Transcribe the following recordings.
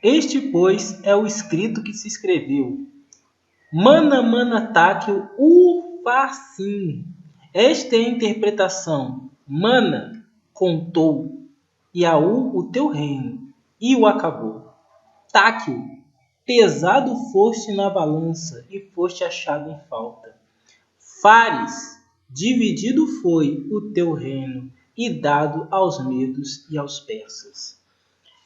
Este, pois, é o escrito que se escreveu. Mana, mana, táquil, urfacim. Esta é a interpretação. Mana, contou. Iaú, o teu reino. E o acabou. Táquil, pesado foste na balança e foste achado em falta. Fares, dividido foi o teu reino e dado aos medos e aos persas.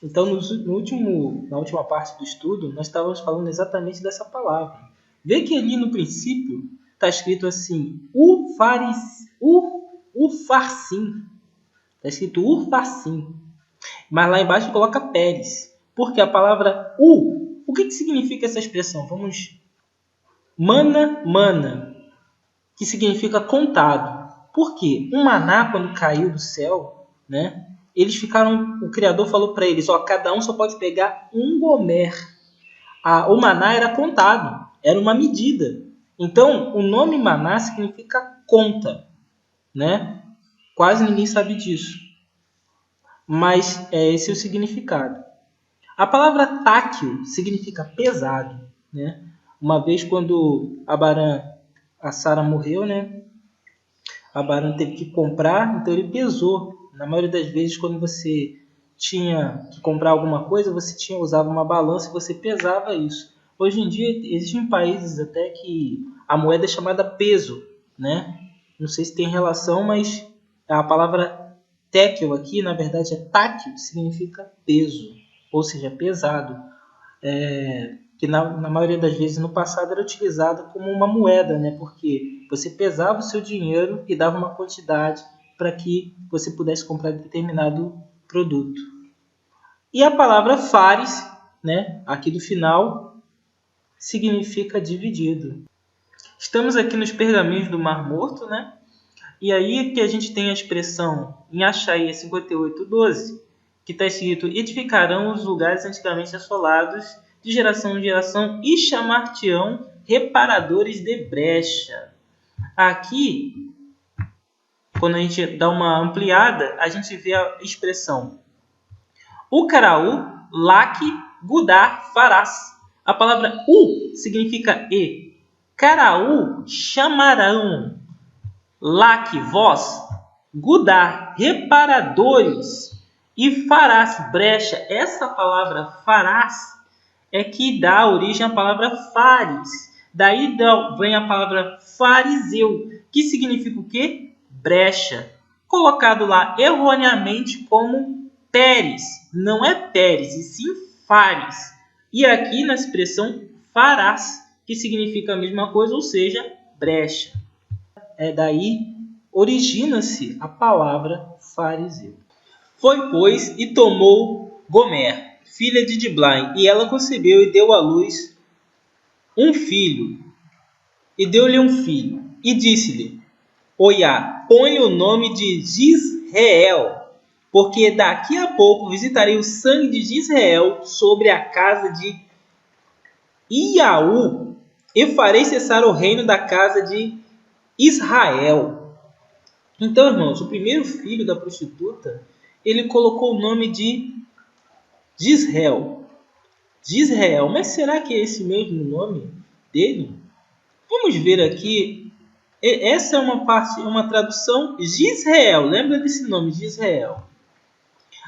Então, na última parte do estudo, nós estávamos falando exatamente dessa palavra. Vê que ali no princípio está escrito assim, Ufarsim. Está escrito Urfacim. Mas lá embaixo coloca Pérez. Porque a palavra o que significa essa expressão? Vamos. Mana, mana, que significa contado. Por quê? Um maná, quando caiu do céu, né? Eles ficaram, o Criador falou para eles, cada um só pode pegar um gomer. O maná era contado, era uma medida. Então, o nome maná significa conta, né? Quase ninguém sabe disso. Mas esse é o significado. A palavra táquil significa pesado, né? Uma vez quando a Sara morreu, né? Abaram teve que comprar, então ele pesou. Na maioria das vezes, quando você tinha que comprar alguma coisa, você usava uma balança e você pesava isso. Hoje em dia, existem países até que a moeda é chamada peso, né? Não sei se tem relação, mas a palavra téquil aqui, na verdade, é táquil, que significa peso, ou seja, pesado. Que na maioria das vezes no passado era utilizado como uma moeda, né? Porque você pesava o seu dinheiro e dava uma quantidade para que você pudesse comprar determinado produto. E a palavra fares, né? Aqui do final, significa dividido. Estamos aqui nos pergaminhos do Mar Morto, né? E aí que a gente tem a expressão em Achaia 58:12, que está escrito: edificarão os lugares antigamente assolados de geração em geração e chamar-te-ão reparadores de brecha. Aqui, quando a gente dá uma ampliada, a gente vê a expressão Ucaraú, Laque, Gudar, Farás. A palavra significa e. Caraú, chamarão. Laque, vós. Gudar, reparadores. E farás, brecha. Essa palavra farás é que dá origem à palavra fares. Daí vem a palavra fariseu, que significa o quê? Brecha. Colocado lá erroneamente como Pérez. Não é Pérez, e sim fares. E aqui na expressão farás, que significa a mesma coisa, ou seja, brecha. Daí origina-se a palavra fariseu. Foi, pois, e tomou Gomer, filha de Diblaim, e ela concebeu e deu à luz um filho. E deu-lhe um filho. E disse-lhe: Oiá, põe o nome de Gisrael, porque daqui a pouco visitarei o sangue de Gisrael sobre a casa de Iaú, e farei cessar o reino da casa de Israel. Então, irmãos, o primeiro filho da prostituta, ele colocou o nome de Gisrael. Gisrael, mas será que é esse mesmo nome dele? Vamos ver aqui. Essa é uma tradução Gisrael. Lembra desse nome, Gisrael?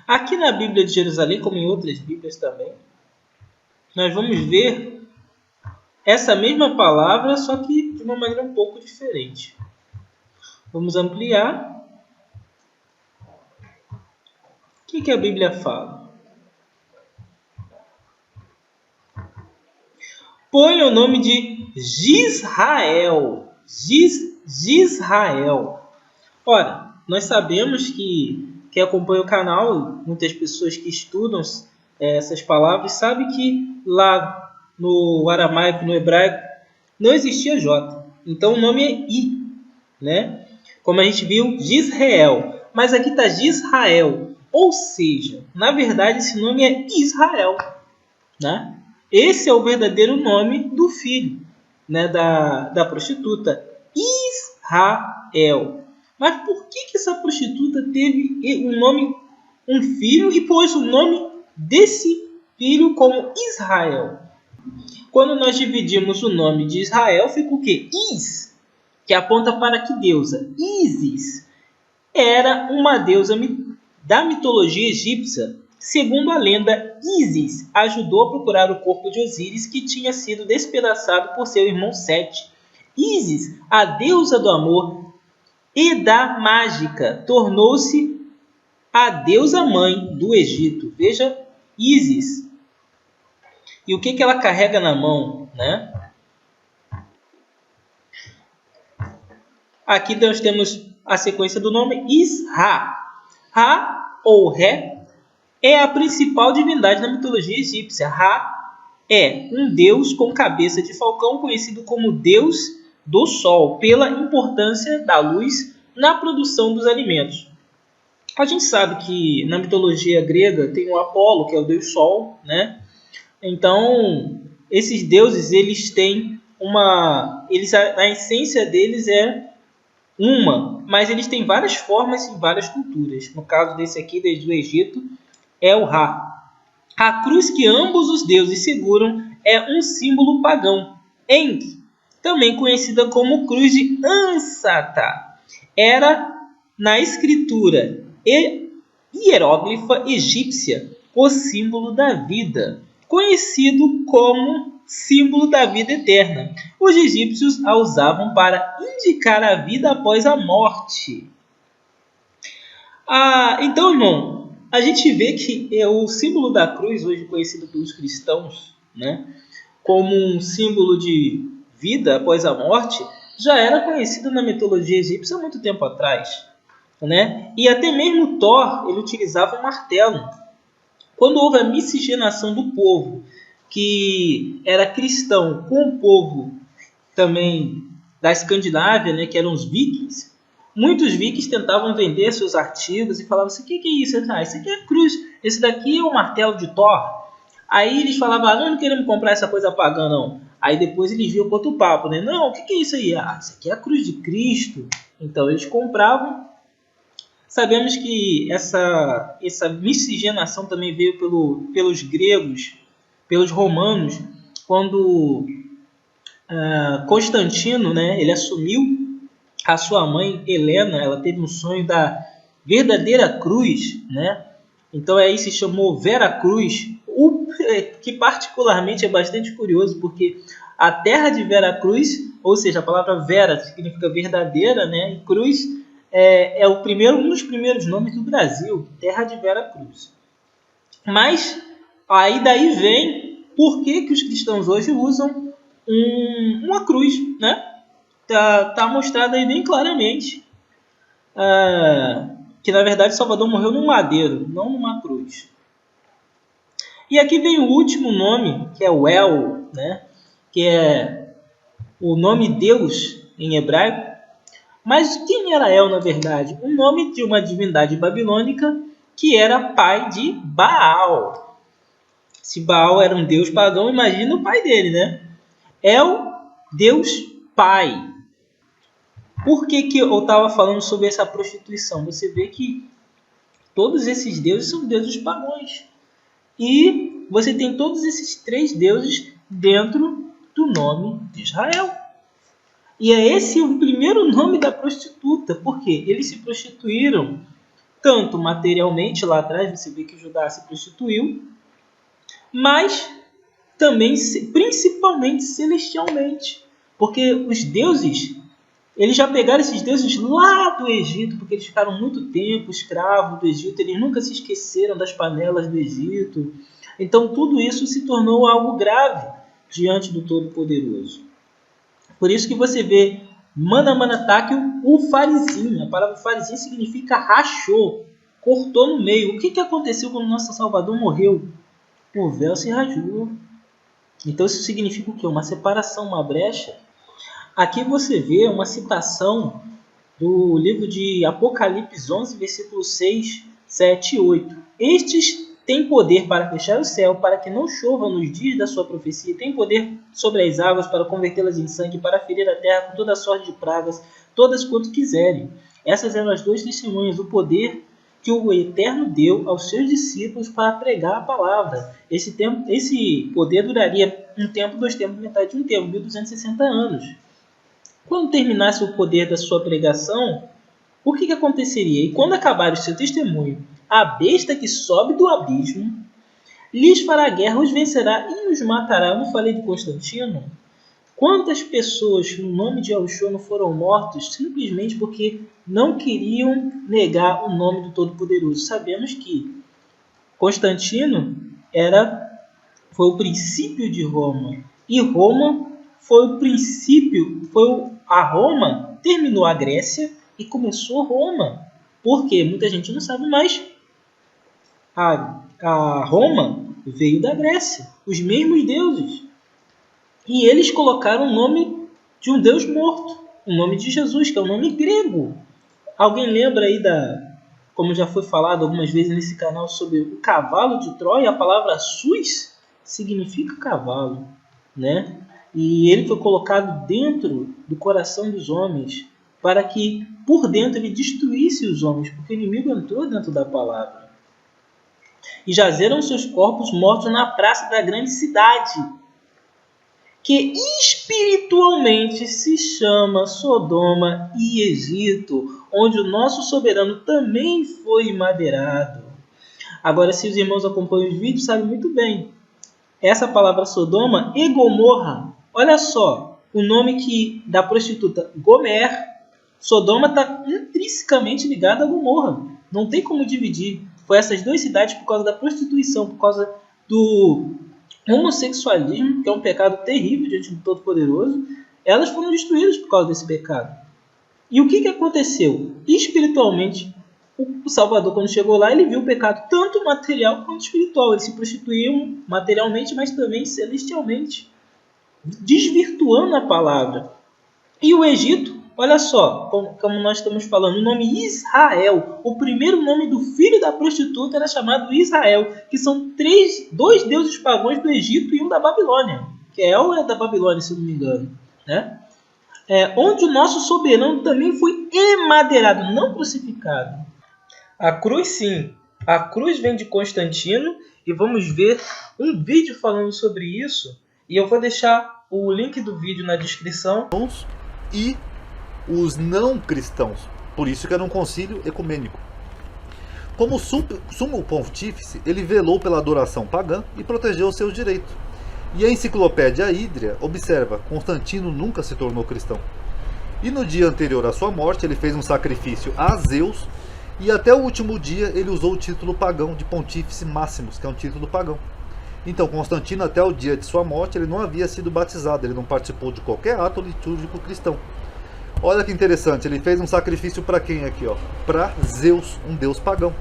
Aqui na Bíblia de Jerusalém, como em outras Bíblias também, nós vamos ver essa mesma palavra, só que de uma maneira um pouco diferente. Vamos ampliar. O que a Bíblia fala? Põe o nome de Gisrael. Gisrael. Ora, nós sabemos que quem acompanha o canal, muitas pessoas que estudam essas palavras, sabem que lá no aramaico, no hebraico, não existia J. Então o nome é I, né? Como a gente viu, Gisrael. Mas aqui está Gisrael. Ou seja, na verdade esse nome é Israel, né? Esse é o verdadeiro nome do filho, né, da prostituta, Israel. Mas por que essa prostituta teve um filho e pôs o nome desse filho como Israel. Quando nós dividimos o nome de Israel, fica o quê? Is, que aponta para que deusa? Ísis era uma deusa da mitologia egípcia. Segundo a lenda, Ísis ajudou a procurar o corpo de Osíris, que tinha sido despedaçado por seu irmão Sete. Ísis, a deusa do amor e da mágica, tornou-se a deusa mãe do Egito. Veja, Ísis. E o que ela carrega na mão, né? Aqui nós temos a sequência do nome Is-Ra. Ra ou Ré é a principal divindade da mitologia egípcia. Ra é um deus com cabeça de falcão, conhecido como deus do sol, pela importância da luz na produção dos alimentos. A gente sabe que na mitologia grega tem o Apolo, que é o deus sol, né? Então, esses deuses, eles têm a essência deles é uma, mas eles têm várias formas em várias culturas. No caso desse aqui, desde o Egito, é o Ra. A cruz que ambos os deuses seguram é um símbolo pagão. Enki, também conhecida como cruz de Ansata, era na escritura hieróglifa egípcia o símbolo da vida, conhecido como símbolo da vida eterna. Os egípcios a usavam para indicar a vida após a morte. Então, irmão, a gente vê que o símbolo da cruz, hoje conhecido pelos cristãos, né, como um símbolo de vida após a morte, já era conhecido na mitologia egípcia há muito tempo atrás, né? E até mesmo Thor, ele utilizava um martelo. Quando houve a miscigenação do povo que era cristão com o povo também da Escandinávia, né, que eram os vikings, muitos vikings tentavam vender seus artigos e falavam assim, o que é isso? Isso aqui é cruz, esse daqui é o martelo de Thor. Aí eles falavam, não queremos comprar essa coisa pagã, não. Aí depois eles viam outro papo, né? Não, o que é isso aí? Isso aqui é a cruz de Cristo. Então eles compravam. Sabemos que essa miscigenação também veio pelos gregos, pelos romanos, quando Constantino, né, ele assumiu a sua mãe Helena, ela teve um sonho da verdadeira cruz, né? Então aí se chamou Vera Cruz, que particularmente é bastante curioso, porque a terra de Vera Cruz, ou seja, a palavra Vera significa verdadeira, né? E Cruz é um dos primeiros nomes do Brasil, terra de Vera Cruz. Mas aí daí vem por que os cristãos hoje usam uma cruz, né? Tá mostrado aí bem claramente que na verdade Salvador morreu num madeiro, não numa cruz. E aqui vem o último nome, que é o El, né? Que é o nome Deus em hebraico. Mas quem era El, na verdade? O nome de uma divindade babilônica que era pai de Baal. Se Baal era um deus pagão, imagina o pai dele, né? El, Deus Pai. Por que eu estava falando sobre essa prostituição? Você vê que todos esses deuses são deuses pagãos. E você tem todos esses três deuses dentro do nome de Israel. E é esse o primeiro nome da prostituta, porque eles se prostituíram tanto materialmente, lá atrás você vê que Judá se prostituiu, mas também, principalmente celestialmente, porque os deuses, eles já pegaram esses deuses lá do Egito, porque eles ficaram muito tempo escravos do Egito, eles nunca se esqueceram das panelas do Egito. Então tudo isso se tornou algo grave diante do Todo-Poderoso. Por isso que você vê Manamanatáquio, o farisim. A palavra farisim significa rachou, cortou no meio. O que aconteceu quando nosso Salvador morreu? O véu se rasgou. Então isso significa o quê? Uma separação, uma brecha. Aqui você vê uma citação do livro de Apocalipse 11, versículos 6, 7 e 8. Estes têm poder para fechar o céu, para que não chova nos dias da sua profecia. Tem poder sobre as águas para convertê-las em sangue, para ferir a terra com toda sorte de pragas, todas quanto quiserem. Essas eram as duas testemunhas, o poder que o Eterno deu aos seus discípulos para pregar a palavra. Esse poder duraria um tempo, 2 tempos, metade de um tempo, 1260 anos. Quando terminasse o poder da sua pregação, o que aconteceria? E quando acabar o seu testemunho, a besta que sobe do abismo lhes fará guerra, os vencerá e os matará. Eu não falei de Constantino? Quantas pessoas no nome de Yahushua não foram mortos simplesmente porque não queriam negar o nome do Todo-Poderoso? Sabemos que Constantino foi o princípio de Roma. E Roma foi o princípio, a Roma terminou a Grécia e começou Roma. Porque muita gente não sabe, mas a Roma veio da Grécia, os mesmos deuses. E eles colocaram o nome de um Deus morto, o nome de Jesus, que é um nome grego. Alguém lembra aí como já foi falado algumas vezes nesse canal, sobre o cavalo de Troia? A palavra sus significa cavalo, né? E ele foi colocado dentro do coração dos homens, para que por dentro ele destruísse os homens, porque o inimigo entrou dentro da palavra. E jazeram seus corpos mortos na praça da grande cidade, que espiritualmente se chama Sodoma e Egito, onde o nosso soberano também foi madeirado. Agora, se os irmãos acompanham os vídeos, sabem muito bem. Essa palavra Sodoma e Gomorra, olha só, o nome da prostituta Gomer, Sodoma está intrinsecamente ligado a Gomorra. Não tem como dividir. Foi essas 2 cidades, por causa da prostituição, por causa do homossexualismo, que é um pecado terrível diante do Todo-Poderoso, elas foram destruídas por causa desse pecado. E o que aconteceu? Espiritualmente, o Salvador, quando chegou lá, ele viu o pecado tanto material quanto espiritual. Eles se prostituíam materialmente, mas também celestialmente, desvirtuando a palavra. E o Egito, olha só, como nós estamos falando, o nome Israel, o primeiro nome do filho da prostituta era chamado Israel, que são 2 deuses pagãos do Egito e um da Babilônia, que é da Babilônia, se não me engano, né? Onde o nosso soberano também foi emadeirado, não crucificado. A cruz, sim, a cruz vem de Constantino, e vamos ver um vídeo falando sobre isso, e eu vou deixar o link do vídeo na descrição. E os não cristãos, por isso que era um concílio ecumênico. Como sumo pontífice, ele velou pela adoração pagã e protegeu os seus direitos. E a enciclopédia Hídria observa: Constantino nunca se tornou cristão. E no dia anterior à sua morte, ele fez um sacrifício a Zeus, e até o último dia ele usou o título pagão de Pontífice Máximos, que é um título pagão. Então, Constantino, até o dia de sua morte, ele não havia sido batizado, ele não participou de qualquer ato litúrgico cristão. Olha que interessante, ele fez um sacrifício para quem aqui, ó? Para Zeus, um deus pagão.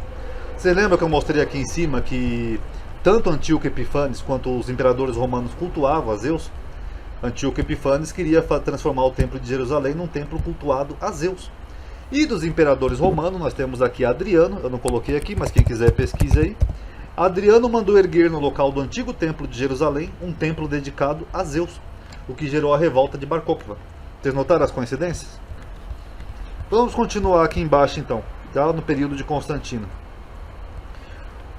Você lembra que eu mostrei aqui em cima que tanto Antíoco Epifanes quanto os imperadores romanos cultuavam a Zeus? Antíoco Epifanes queria transformar o templo de Jerusalém num templo cultuado a Zeus. E dos imperadores romanos, nós temos aqui Adriano, eu não coloquei aqui, mas quem quiser pesquise aí. Adriano mandou erguer no local do antigo templo de Jerusalém um templo dedicado a Zeus, o que gerou a revolta de Bar Kokhba. Vocês notaram as coincidências? Vamos continuar aqui embaixo então, já no período de Constantino.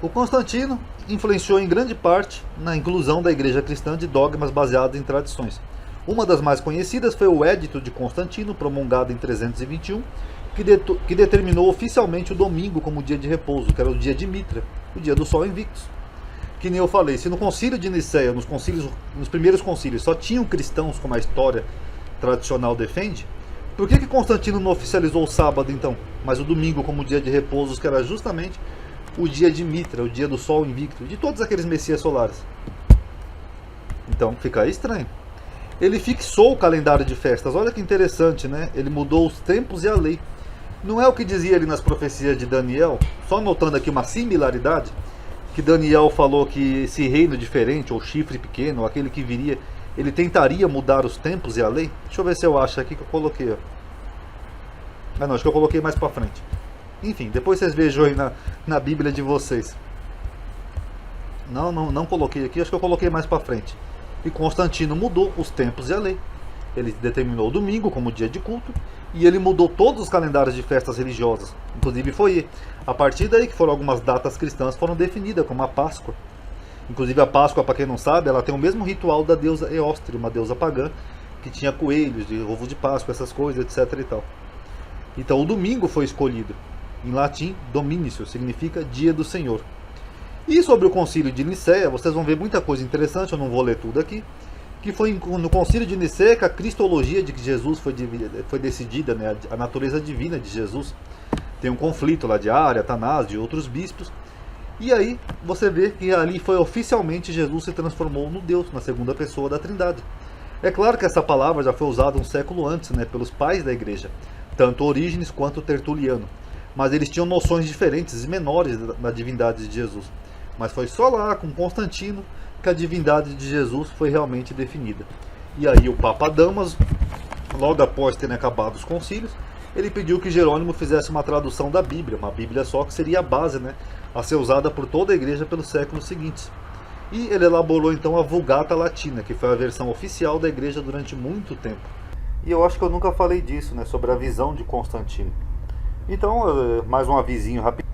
O Constantino influenciou em grande parte na inclusão da igreja cristã de dogmas baseados em tradições. Uma das mais conhecidas foi o Édito de Constantino, promulgado em 321, que determinou oficialmente o domingo como dia de repouso, que era o dia de Mitra, o dia do Sol Invictus. Que nem eu falei, se no concílio de Nicéia, nos primeiros concílios, só tinham cristãos, como a história tradicional defende, por que Constantino não oficializou o sábado então, mas o domingo como dia de repouso, que era justamente o dia de Mitra, o dia do Sol Invicto, de todos aqueles messias solares? Então fica estranho. Ele fixou o calendário de festas, olha que interessante, né? Ele mudou os tempos e a lei. Não é o que dizia ali nas profecias de Daniel, só notando aqui uma similaridade, que Daniel falou que esse reino diferente, ou chifre pequeno, ou aquele que viria, ele tentaria mudar os tempos e a lei? Deixa eu ver se eu acho aqui que eu coloquei. Ó. Ah não, acho que eu coloquei mais pra frente. Enfim, depois vocês vejam aí na Bíblia de vocês. Não coloquei aqui, acho que eu coloquei mais pra frente. E Constantino mudou os tempos e a lei. Ele determinou o domingo como dia de culto e ele mudou todos os calendários de festas religiosas. Inclusive foi a partir daí que foram algumas datas cristãs foram definidas, como a Páscoa. Inclusive a Páscoa, para quem não sabe, ela tem o mesmo ritual da deusa Eóstria, uma deusa pagã, que tinha coelhos, de ovo de Páscoa, essas coisas, etc. e tal. Então o domingo foi escolhido. Em latim, Dominicius, significa dia do Senhor. E sobre o concílio de Nicéia, vocês vão ver muita coisa interessante, eu não vou ler tudo aqui, que foi no concílio de Nicéia que a cristologia de Jesus foi decidida, né, a natureza divina de Jesus. Tem um conflito lá de Ária, Atanásio, de outros bispos. E aí você vê que ali foi oficialmente Jesus se transformou no Deus, na segunda pessoa da Trindade. É claro que essa palavra já foi usada um século antes, né, pelos pais da igreja, tanto Orígenes quanto Tertuliano. Mas eles tinham noções diferentes e menores da divindade de Jesus. Mas foi só lá com Constantino que a divindade de Jesus foi realmente definida. E aí o Papa Damaso, logo após terem acabado os concílios, ele pediu que Jerônimo fizesse uma tradução da Bíblia, uma Bíblia só que seria a base, né, a ser usada por toda a igreja pelos séculos seguintes. E ele elaborou então a Vulgata Latina, que foi a versão oficial da igreja durante muito tempo. E eu acho que eu nunca falei disso, né, sobre a visão de Constantino. Então, mais um avisinho rápido.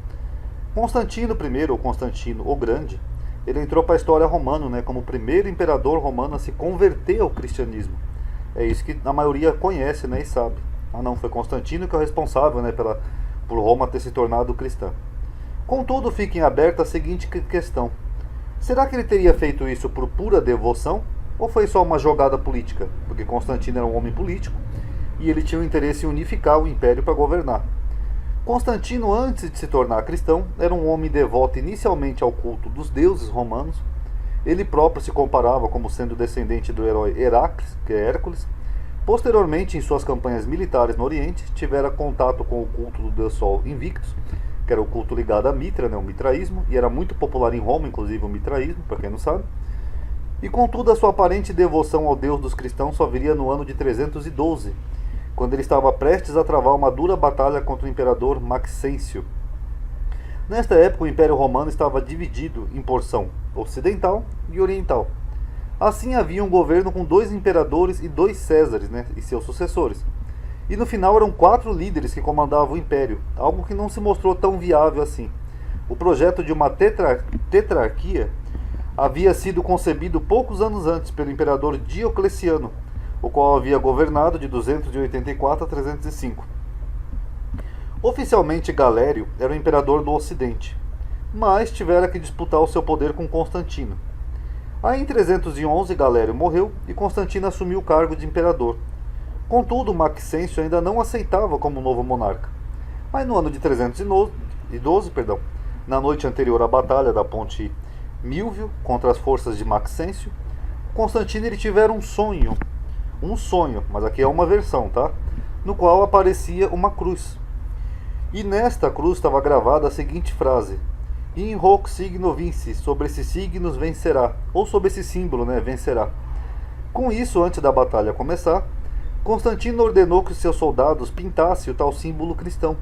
Constantino I, ou Constantino o Grande, ele entrou para a história romana, né, como o primeiro imperador romano a se converter ao cristianismo. É isso que a maioria conhece, né, e sabe. Ah não, foi Constantino que é o responsável, né, por Roma ter se tornado cristã. Contudo, fica em aberta a seguinte questão. Será que ele teria feito isso por pura devoção? Ou foi só uma jogada política? Porque Constantino era um homem político e ele tinha o interesse em unificar o império para governar. Constantino, antes de se tornar cristão, era um homem devoto inicialmente ao culto dos deuses romanos. Ele próprio se comparava como sendo descendente do herói Heracles, que é Hércules. Posteriormente, em suas campanhas militares no Oriente, tivera contato com o culto do deus Sol Invictus, que era o culto ligado a Mitra, né, o mitraísmo, e era muito popular em Roma, inclusive o mitraísmo, para quem não sabe. E contudo, a sua aparente devoção ao deus dos cristãos só viria no ano de 312, quando ele estava prestes a travar uma dura batalha contra o imperador Maxêncio. Nesta época, o Império Romano estava dividido em porção ocidental e oriental. Assim, havia um governo com 2 imperadores e 2 Césares, né, e seus sucessores. E no final eram 4 líderes que comandavam o império, algo que não se mostrou tão viável assim. O projeto de uma tetrarquia havia sido concebido poucos anos antes pelo imperador Diocleciano, o qual havia governado de 284 a 305. Oficialmente Galério era o imperador do Ocidente, mas tivera que disputar o seu poder com Constantino. Aí em 311 Galério morreu e Constantino assumiu o cargo de imperador. Contudo, Maxêncio ainda não aceitava como novo monarca. Mas no ano de 312, na noite anterior à batalha da ponte Milvio contra as forças de Maxêncio, Constantino ele tivera um sonho, mas aqui é uma versão, tá? No qual aparecia uma cruz. E nesta cruz estava gravada a seguinte frase: In hoc signo vinci, sobre esses signos vencerá, ou sobre esse símbolo, né, vencerá. Com isso, antes da batalha começar, Constantino ordenou que seus soldados pintassem o tal símbolo cristão,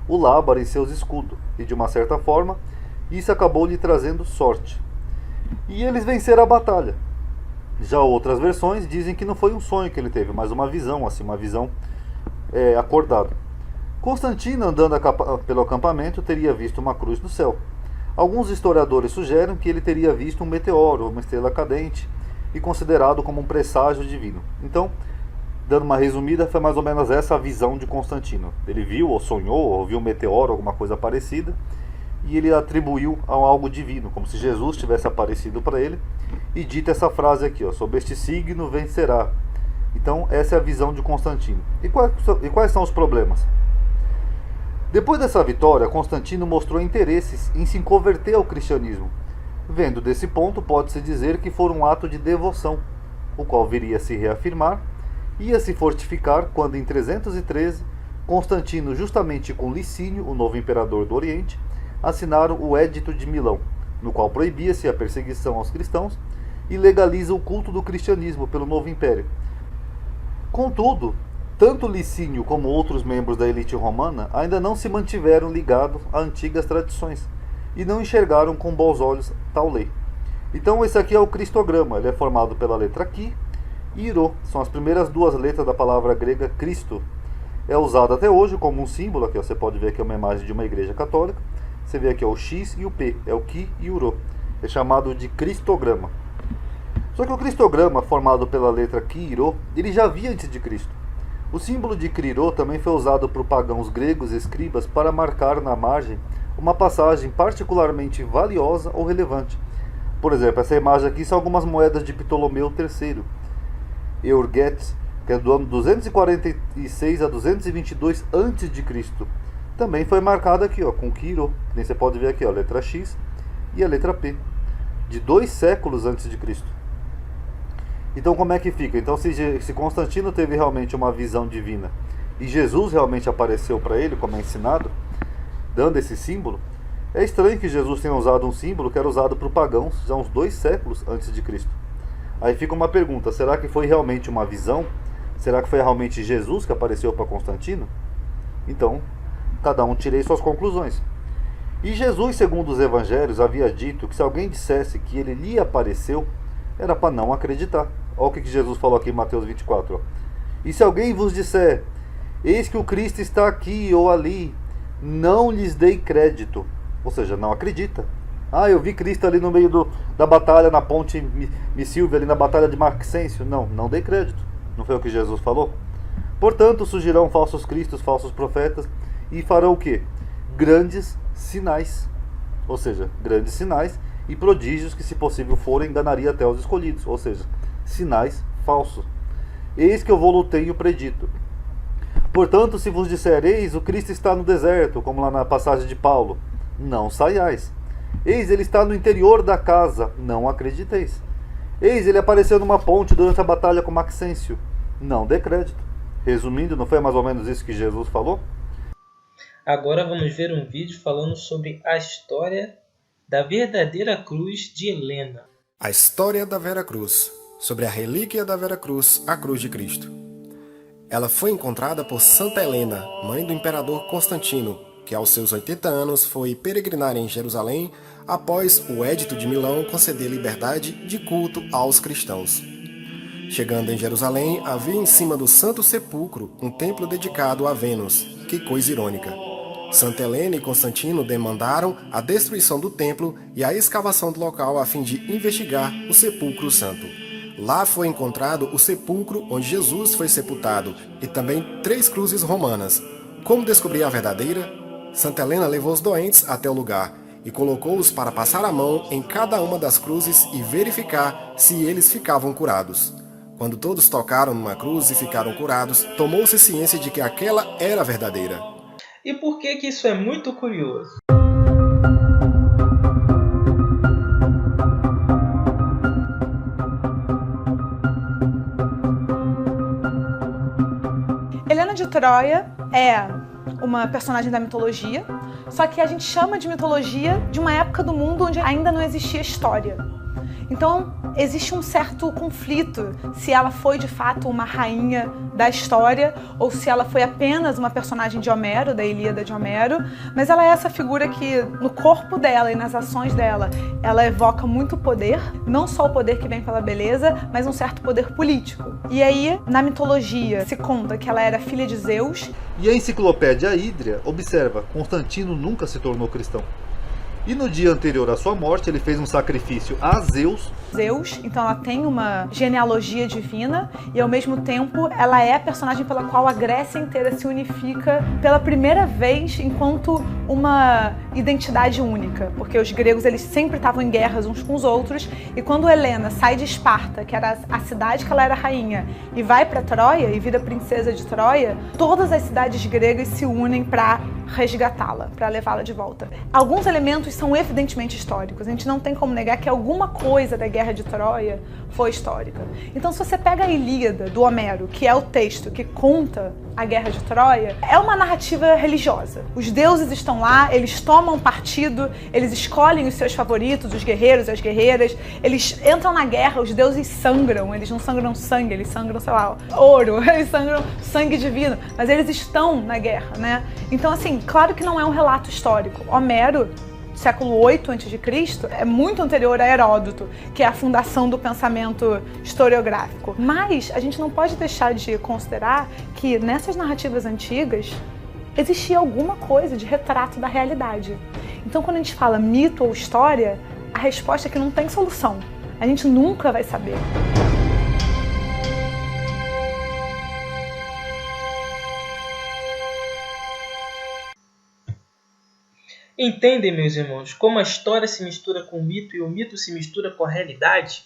o lábaro em seus escudos, e de uma certa forma, isso acabou lhe trazendo sorte. E eles venceram a batalha. Já outras versões dizem que não foi um sonho que ele teve, mas uma visão, assim, uma visão acordada. Constantino, andando pelo acampamento, teria visto uma cruz no céu. Alguns historiadores sugerem que ele teria visto um meteoro, uma estrela cadente, e considerado como um presságio divino. Então, dando uma resumida, foi mais ou menos essa a visão de Constantino. Ele viu, ou sonhou, ou viu um meteoro, alguma coisa parecida, e ele atribuiu a algo divino, como se Jesus tivesse aparecido para ele, e dito essa frase aqui, ó, sobre este signo vencerá. Então, essa é a visão de Constantino. E quais são os problemas? Depois dessa vitória, Constantino mostrou interesses em se converter ao cristianismo. Vendo desse ponto, pode-se dizer que foi um ato de devoção, o qual viria a se reafirmar, ia se fortificar quando em 313, Constantino, justamente com Licínio, o novo imperador do Oriente, assinaram o Édito de Milão, no qual proibia-se a perseguição aos cristãos e legaliza o culto do cristianismo pelo novo império. Contudo, tanto Licínio como outros membros da elite romana ainda não se mantiveram ligados a antigas tradições e não enxergaram com bons olhos tal lei. Então esse aqui é o cristograma, ele é formado pela letra Qui e Rho. São as primeiras duas letras da palavra grega Cristo. É usado até hoje como um símbolo. Aqui, ó, você pode ver aqui uma imagem de uma igreja católica. Você vê aqui, ó, o X e o P, é o Ki e o Rho. É chamado de cristograma. Só que o cristograma, formado pela letra Ki e Rho, ele já havia antes de Cristo. O símbolo de Cri-Rho também foi usado por pagãos gregos escribas para marcar na margem uma passagem particularmente valiosa ou relevante. Por exemplo, essa imagem aqui são algumas moedas de Ptolomeu III, Eurgetes, que é do ano 246 a 222 a.C. Também foi marcada aqui, ó, com Ki-Rho. Nem você pode ver aqui, ó, a letra X e a letra P, de 2 séculos antes de Cristo. Então como é que fica? Então se Constantino teve realmente uma visão divina e Jesus realmente apareceu para ele, como é ensinado, dando esse símbolo, é estranho que Jesus tenha usado um símbolo que era usado por pagãos já uns 2 séculos antes de Cristo. Aí fica uma pergunta, será que foi realmente uma visão? Será que foi realmente Jesus que apareceu para Constantino? Então, cada um tirei suas conclusões. E Jesus, segundo os evangelhos, havia dito que se alguém dissesse que ele lhe apareceu, era para não acreditar. Olha o que Jesus falou aqui em Mateus 24. Ó. E se alguém vos disser, eis que o Cristo está aqui ou ali, não lhes dei crédito. Ou seja, não acredita. Ah, eu vi Cristo ali no meio da batalha na ponte Missílvia, ali na batalha de Maxêncio. Não dei crédito. Não foi o que Jesus falou? Portanto, surgirão falsos cristos, falsos profetas, e farão o quê? Grandes sinais. Ou seja, grandes sinais e prodígios que, se possível forem, enganaria até os escolhidos. Ou seja, sinais falsos. Eis que eu vou-lo tenho predito. Portanto, se vos dissereis, o Cristo está no deserto, como lá na passagem de Paulo, não saiais. Eis, ele está no interior da casa, não acrediteis. Eis, ele apareceu numa ponte durante a batalha com Maxêncio, não dê crédito. Resumindo, não foi mais ou menos isso que Jesus falou? Agora vamos ver um vídeo falando sobre a história da verdadeira cruz de Helena. A história da Vera Cruz, sobre a relíquia da Vera Cruz, a cruz de Cristo. Ela foi encontrada por Santa Helena, mãe do imperador Constantino, que aos seus 80 anos foi peregrinar em Jerusalém após o Edito de Milão conceder liberdade de culto aos cristãos. Chegando em Jerusalém, havia em cima do Santo Sepulcro um templo dedicado a Vênus. Que coisa irônica! Santa Helena e Constantino demandaram a destruição do templo e a escavação do local a fim de investigar o sepulcro santo. Lá foi encontrado o sepulcro onde Jesus foi sepultado e também 3 cruzes romanas. Como descobrir a verdadeira? Santa Helena levou os doentes até o lugar e colocou-os para passar a mão em cada uma das cruzes e verificar se eles ficavam curados. Quando todos tocaram numa cruz e ficaram curados, tomou-se ciência de que aquela era a verdadeira. E por que isso é muito curioso? Helena de Troia é uma personagem da mitologia, só que a gente chama de mitologia de uma época do mundo onde ainda não existia história. Então, existe um certo conflito se ela foi de fato uma rainha da história ou se ela foi apenas uma personagem de Homero, da Ilíada de Homero, mas ela é essa figura que no corpo dela e nas ações dela, ela evoca muito poder, não só o poder que vem pela beleza, mas um certo poder político. E aí, na mitologia, se conta que ela era filha de Zeus. E a enciclopédia Hídria observa, Constantino nunca se tornou cristão. E no dia anterior à sua morte, ele fez um sacrifício a Zeus. Então ela tem uma genealogia divina e ao mesmo tempo ela é a personagem pela qual a Grécia inteira se unifica pela primeira vez enquanto uma identidade única, porque os gregos eles sempre estavam em guerras uns com os outros e quando Helena sai de Esparta, que era a cidade que ela era rainha, e vai para Troia e vira princesa de Troia, todas as cidades gregas se unem para resgatá-la, para levá-la de volta. Alguns elementos são evidentemente históricos, a gente não tem como negar que alguma coisa da Guerra de Troia foi histórica. Então se você pega a Ilíada, do Homero, que é o texto que conta a Guerra de Troia, é uma narrativa religiosa. Os deuses estão lá, eles tomam partido, eles escolhem os seus favoritos, os guerreiros e as guerreiras, eles entram na guerra, os deuses sangram, eles não sangram sangue, eles sangram, sei lá, ouro, eles sangram sangue divino, mas eles estão na guerra, né? Então assim, claro que não é um relato histórico. Homero século 8 a.C., é muito anterior a Heródoto, que é a fundação do pensamento historiográfico. Mas a gente não pode deixar de considerar que nessas narrativas antigas existia alguma coisa de retrato da realidade. Então, quando a gente fala mito ou história, a resposta é que não tem solução. A gente nunca vai saber. Entendem, meus irmãos, como a história se mistura com o mito e o mito se mistura com a realidade?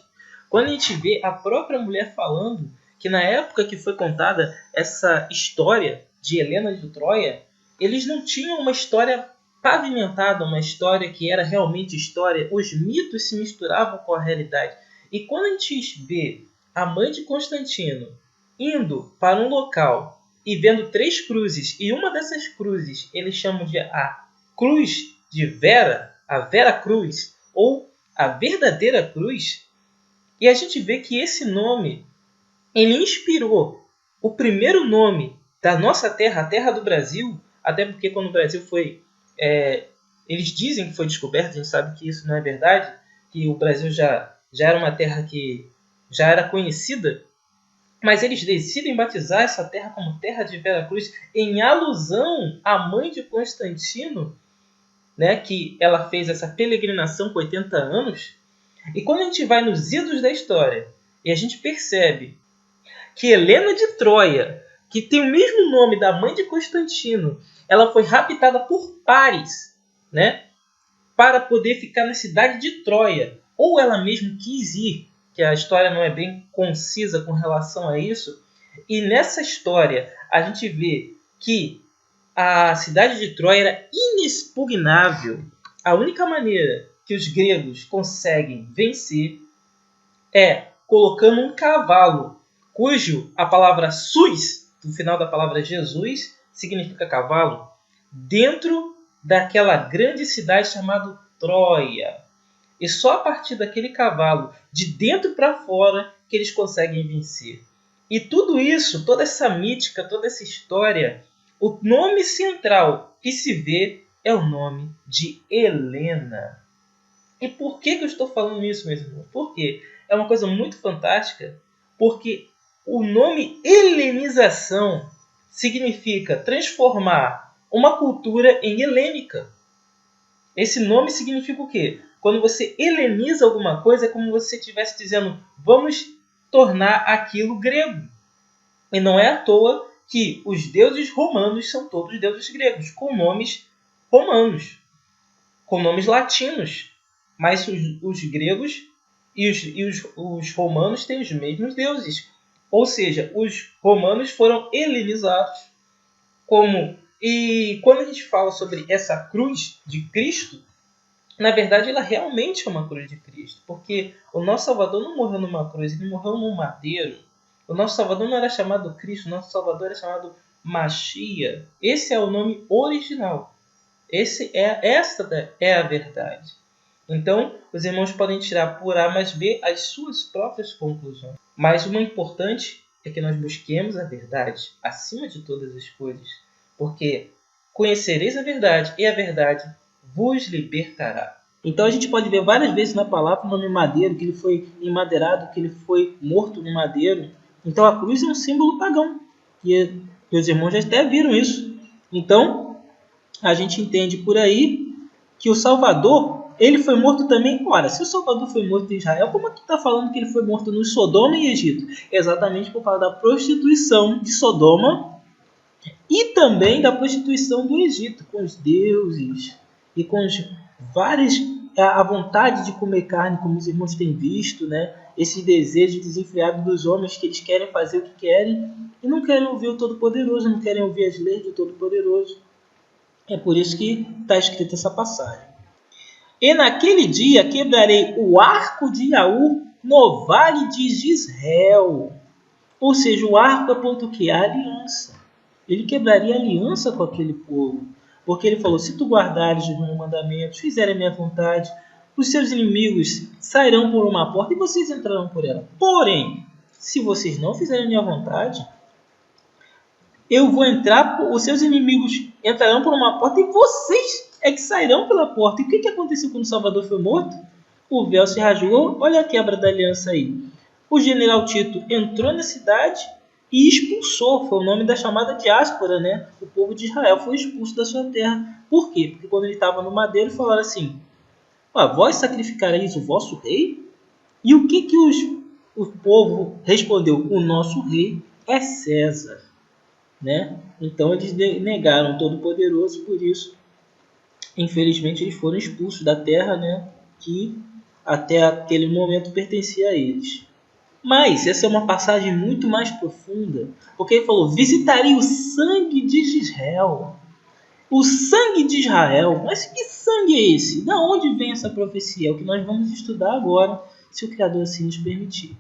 Quando a gente vê a própria mulher falando que na época que foi contada essa história de Helena de Troia, eles não tinham uma história pavimentada, uma história que era realmente história. Os mitos se misturavam com a realidade. E quando a gente vê a mãe de Constantino indo para um local e vendo 3 cruzes, e uma dessas cruzes eles chamam de a Cruz de Vera, a Vera Cruz, ou a verdadeira cruz, e a gente vê que esse nome ele inspirou o primeiro nome da nossa terra, a terra do Brasil, até porque quando o Brasil foi... eles dizem que foi descoberto, a gente sabe que isso não é verdade, que o Brasil já era uma terra que já era conhecida, mas eles decidem batizar essa terra como Terra de Vera Cruz, em alusão à mãe de Constantino, né, que ela fez essa peregrinação com 80 anos. E quando a gente vai nos idos da história e a gente percebe que Helena de Troia, que tem o mesmo nome da mãe de Constantino, ela foi raptada por Paris, né, para poder ficar na cidade de Troia, ou ela mesma quis ir, que a história não é bem concisa com relação a isso. E nessa história a gente vê que a cidade de Troia era inexpugnável. A única maneira que os gregos conseguem vencer é colocando um cavalo, cujo a palavra sus, no final da palavra Jesus, significa cavalo, dentro daquela grande cidade chamada Troia. E só a partir daquele cavalo, de dentro para fora, que eles conseguem vencer. E tudo isso, toda essa mítica, toda essa história, o nome central que se vê é o nome de Helena. E por que eu estou falando isso, meus irmãos? Porque é uma coisa muito fantástica, porque o nome helenização significa transformar uma cultura em helênica. Esse nome significa o quê? Quando você heleniza alguma coisa, é como se você estivesse dizendo, vamos tornar aquilo grego. E não é à toa que os deuses romanos são todos deuses gregos, com nomes romanos, com nomes latinos. Mas os gregos e os romanos têm os mesmos deuses. Ou seja, os romanos foram helenizados. E quando a gente fala sobre essa cruz de Cristo, na verdade, ela realmente é uma cruz de Cristo. Porque o nosso Salvador não morreu numa cruz, ele morreu num madeiro. O nosso Salvador não era chamado Cristo, o nosso Salvador era chamado Machia. Esse é o nome original. Essa é a verdade. Então, os irmãos podem tirar por A mais B as suas próprias conclusões. Mas o importante é que nós busquemos a verdade acima de todas as coisas. Porque conhecereis a verdade e a verdade vos libertará. Então a gente pode ver várias vezes na palavra o nome madeiro, que ele foi emadeirado, que ele foi morto no madeiro. Então a cruz é um símbolo pagão. E meus irmãos já até viram isso. Então a gente entende por aí que o Salvador, ele foi morto também. Ora, se o Salvador foi morto em Israel, como é que está falando que ele foi morto no Sodoma e Egito? Exatamente por causa da prostituição de Sodoma e também da prostituição do Egito, com os deuses e com a vontade de comer carne, como os irmãos têm visto, né? Esse desejo desenfreado dos homens, que eles querem fazer o que querem e não querem ouvir o Todo-Poderoso, não querem ouvir as leis do Todo-Poderoso. É por isso que está escrita essa passagem. E naquele dia quebrarei o arco de Iaú no vale de Jezreel. Ou seja, o arco aponta o quê? A aliança. Ele quebraria a aliança com aquele povo. Porque ele falou, se tu guardares os meus mandamentos, fizerem a minha vontade, os seus inimigos sairão por uma porta e vocês entrarão por ela. Porém, se vocês não fizerem a minha vontade, eu vou entrar, os seus inimigos entrarão por uma porta e vocês é que sairão pela porta. E o que aconteceu quando Salvador foi morto? O véu se rasgou. Olha a quebra da aliança aí. O general Tito entrou na cidade e expulsou. Foi o nome da chamada diáspora, né? O povo de Israel foi expulso da sua terra. Por quê? Porque quando ele estava no madeiro, falaram assim: vós sacrificareis o vosso rei? E o que o povo respondeu? O nosso rei é César. Né? Então eles negaram o Todo-Poderoso, por isso, infelizmente, eles foram expulsos da terra, né? Que até aquele momento pertencia a eles. Mas essa é uma passagem muito mais profunda, porque ele falou: visitarei o sangue de Israel. O sangue de Israel. Mas que sangue é esse? Da onde vem essa profecia? É o que nós vamos estudar agora, se o Criador assim nos permitir.